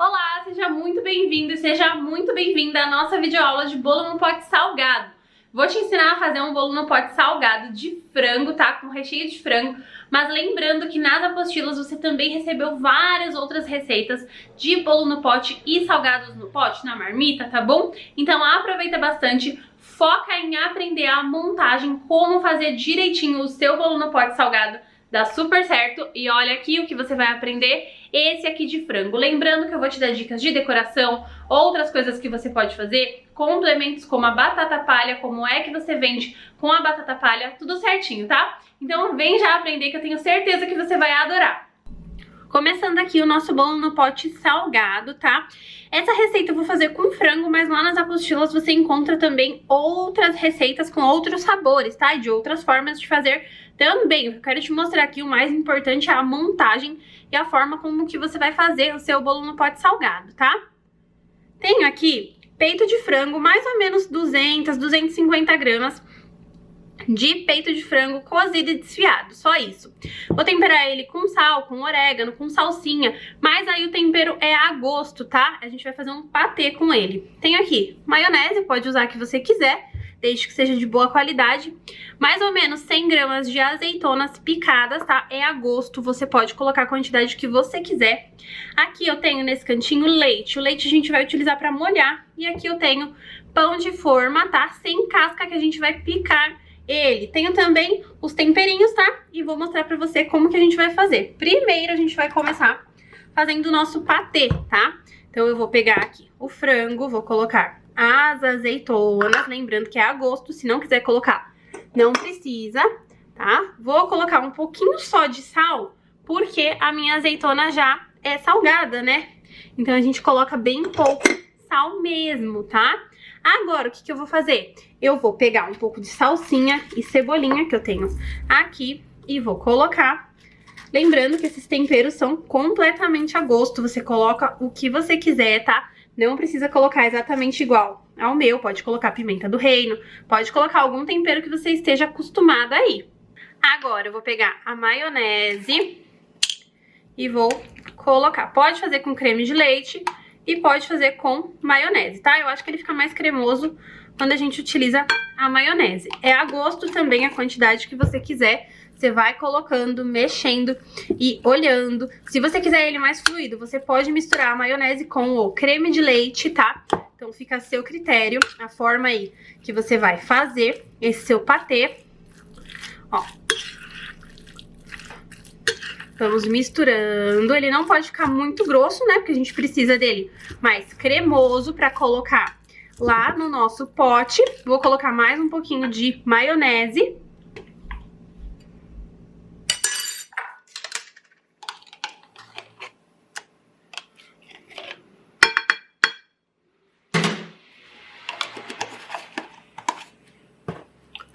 Olá, seja muito bem-vindo e seja muito bem-vinda à nossa videoaula de bolo no pote salgado. Vou te ensinar a fazer um bolo no pote salgado de frango, tá? Com recheio de frango. Mas lembrando que nas apostilas você também recebeu várias outras receitas de bolo no pote e salgados no pote, na marmita, tá bom? Então aproveita bastante, foca em aprender a montagem, como fazer direitinho o seu bolo no pote salgado. Dá super certo. E olha aqui o que você vai aprender, esse aqui de frango. Lembrando que eu vou te dar dicas de decoração, outras coisas que você pode fazer, complementos como a batata palha, como é que você vende com a batata palha, tudo certinho, tá? Então vem já aprender que eu tenho certeza que você vai adorar. Começando aqui o nosso bolo no pote salgado, tá? Essa receita eu vou fazer com frango, mas lá nas apostilas você encontra também outras receitas com outros sabores, tá? E de outras formas de fazer também. Eu quero te mostrar aqui o mais importante é a montagem e a forma como que você vai fazer o seu bolo no pote salgado, tá? Tenho aqui peito de frango, mais ou menos 200, 250 gramas de peito de frango cozido e desfiado, só isso. Vou temperar ele com sal, com orégano, com salsinha, mas aí o tempero é a gosto, tá? A gente vai fazer um patê com ele. Tenho aqui maionese, pode usar a que você quiser, desde que seja de boa qualidade. Mais ou menos 100 gramas de azeitonas picadas, tá? É a gosto, você pode colocar a quantidade que você quiser. Aqui eu tenho nesse cantinho leite. O leite a gente vai utilizar para molhar. E aqui eu tenho pão de forma, tá? Sem casca, que a gente vai picar ele. Tenho também os temperinhos, tá? E vou mostrar pra você como que a gente vai fazer. Primeiro a gente vai começar fazendo o nosso patê, tá? Então eu vou pegar aqui o frango, vou colocar as azeitonas, lembrando que é a gosto, se não quiser colocar, não precisa, tá? Vou colocar um pouquinho só de sal, porque a minha azeitona já é salgada, né? Então a gente coloca bem pouco sal mesmo, tá? Agora, o que eu vou fazer? Eu vou pegar um pouco de salsinha e cebolinha que eu tenho aqui e vou colocar. Lembrando que esses temperos são completamente a gosto, você coloca o que você quiser, tá? Não precisa colocar exatamente igual ao meu, pode colocar pimenta do reino, pode colocar algum tempero que você esteja acostumada aí. Agora eu vou pegar a maionese e vou colocar. Pode fazer com creme de leite e pode fazer com maionese, tá? Eu acho que ele fica mais cremoso quando a gente utiliza a maionese. É a gosto também a quantidade que você quiser. Você vai colocando, mexendo e olhando. Se você quiser ele mais fluido, você pode misturar a maionese com o creme de leite, tá? Então fica a seu critério, a forma aí que você vai fazer esse seu patê. Ó. Vamos misturando. Ele não pode ficar muito grosso, né? Porque a gente precisa dele mais cremoso para colocar lá no nosso pote. Vou colocar mais um pouquinho de maionese.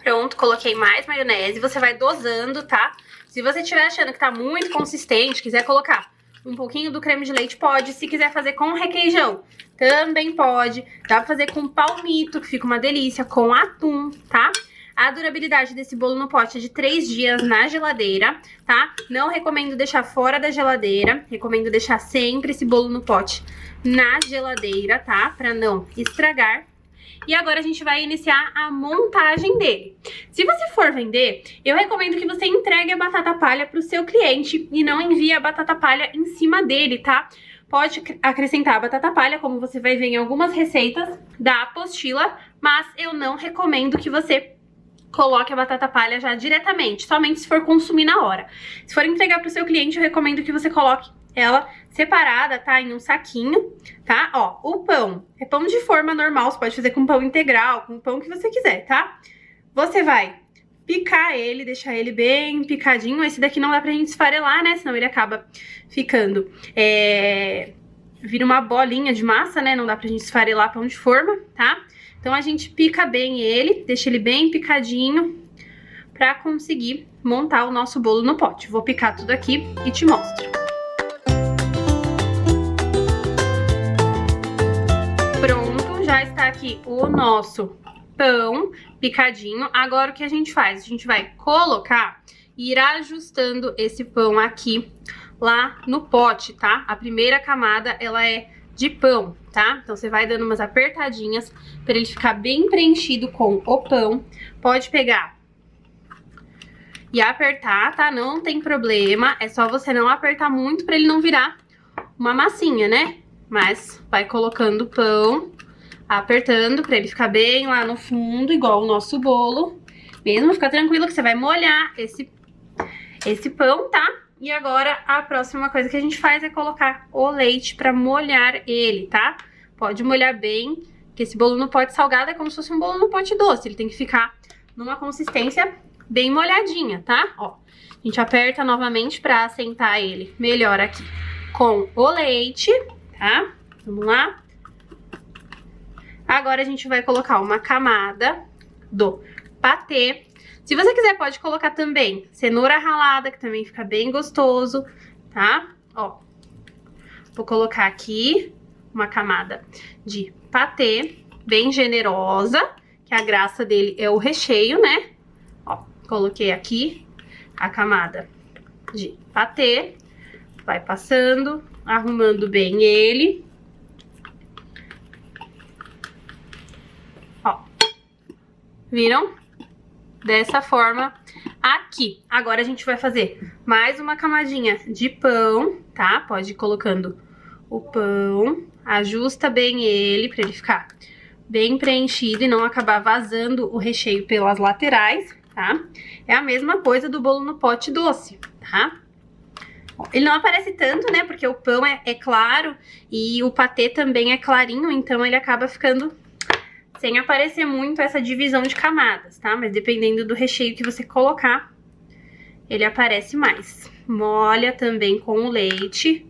Pronto, coloquei mais maionese. Você vai dosando, tá? Se você estiver achando que tá muito consistente, quiser colocar um pouquinho do creme de leite, pode. Se quiser fazer com requeijão, também pode. Dá pra fazer com palmito, que fica uma delícia, com atum, tá? A durabilidade desse bolo no pote é de 3 dias na geladeira, tá? Não recomendo deixar fora da geladeira, recomendo deixar sempre esse bolo no pote na geladeira, tá? Pra não estragar. E agora a gente vai iniciar a montagem dele. Se você for vender, eu recomendo que você entregue a batata palha para o seu cliente e não envie a batata palha em cima dele, tá? Pode acrescentar a batata palha, como você vai ver em algumas receitas da apostila, mas eu não recomendo que você coloque a batata palha já diretamente, somente se for consumir na hora. Se for entregar para o seu cliente, eu recomendo que você coloque ela separada, tá? Em um saquinho, tá? Ó, o pão é pão de forma normal, você pode fazer com pão integral, com o pão que você quiser, tá? Você vai picar ele, deixar ele bem picadinho. Esse daqui não dá pra gente esfarelar, né? Senão ele acaba ficando, vira uma bolinha de massa, né? Não dá pra gente esfarelar pão de forma, tá? Então a gente pica bem ele, deixa ele bem picadinho pra conseguir montar o nosso bolo no pote. Vou picar tudo aqui e te mostro. Pronto, já está aqui o nosso pão picadinho. Agora o que a gente faz? A gente vai colocar e ir ajustando esse pão aqui lá no pote, tá? A primeira camada, ela é de pão, tá? Então você vai dando umas apertadinhas para ele ficar bem preenchido com o pão. Pode pegar e apertar, tá? Não tem problema, é só você não apertar muito para ele não virar uma massinha, né? Mas vai colocando o pão, apertando para ele ficar bem lá no fundo, igual o nosso bolo. Mesmo, fica tranquilo que você vai molhar esse pão, tá? E agora a próxima coisa que a gente faz é colocar o leite para molhar ele, tá? Pode molhar bem, que esse bolo no pote salgado é como se fosse um bolo no pote doce. Ele tem que ficar numa consistência bem molhadinha, tá? Ó, a gente aperta novamente para assentar ele melhor aqui com o leite, tá? Vamos lá. Agora a gente vai colocar uma camada do patê. Se você quiser, pode colocar também cenoura ralada, que também fica bem gostoso, tá? Ó, vou colocar aqui uma camada de patê bem generosa, que a graça dele é o recheio, né? Ó, coloquei aqui a camada de patê, vai passando, arrumando bem ele. Ó, viram? Dessa forma aqui. Agora a gente vai fazer mais uma camadinha de pão, tá? Pode ir colocando o pão, ajusta bem ele pra ele ficar bem preenchido e não acabar vazando o recheio pelas laterais, tá? É a mesma coisa do bolo no pote doce, tá? Ele não aparece tanto, né? Porque o pão é claro e o patê também é clarinho, então ele acaba ficando sem aparecer muito essa divisão de camadas, tá? Mas dependendo do recheio que você colocar, ele aparece mais. Molha também com o leite,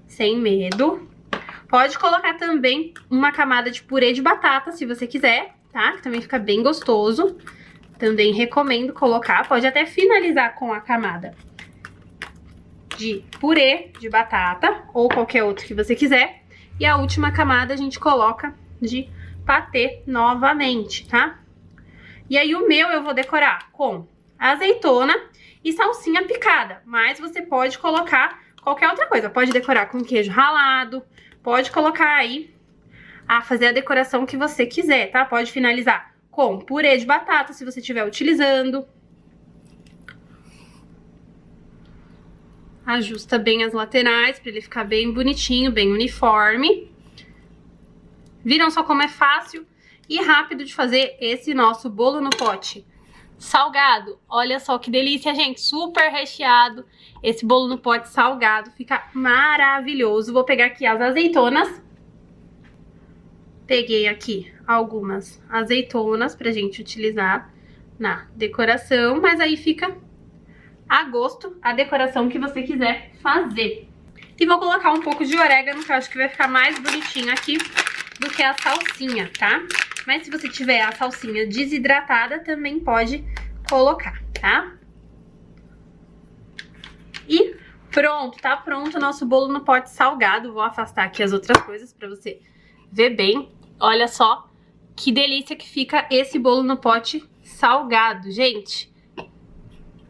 sem medo. Pode colocar também uma camada de purê de batata, se você quiser, tá? Que também fica bem gostoso. Também recomendo colocar. Pode até finalizar com a camada de purê de batata, ou qualquer outro que você quiser. E a última camada a gente coloca de patê novamente, tá? E aí o meu eu vou decorar com azeitona e salsinha picada, mas você pode colocar qualquer outra coisa. Pode decorar com queijo ralado, pode colocar aí a fazer a decoração que você quiser, tá? Pode finalizar com purê de batata, se você estiver utilizando. Ajusta bem as laterais para ele ficar bem bonitinho, bem uniforme. Viram só como é fácil e rápido de fazer esse nosso bolo no pote salgado? Olha só que delícia, gente, super recheado. Esse bolo no pote salgado fica maravilhoso. Vou pegar aqui as azeitonas. Peguei aqui algumas azeitonas pra gente utilizar na decoração, mas aí fica a gosto a decoração que você quiser fazer. E vou colocar um pouco de orégano, que eu acho que vai ficar mais bonitinho aqui do que a salsinha, tá? Mas se você tiver a salsinha desidratada, também pode colocar, tá? E pronto, tá pronto o nosso bolo no pote salgado. Vou afastar aqui as outras coisas pra você ver bem. Olha só que delícia que fica esse bolo no pote salgado, gente.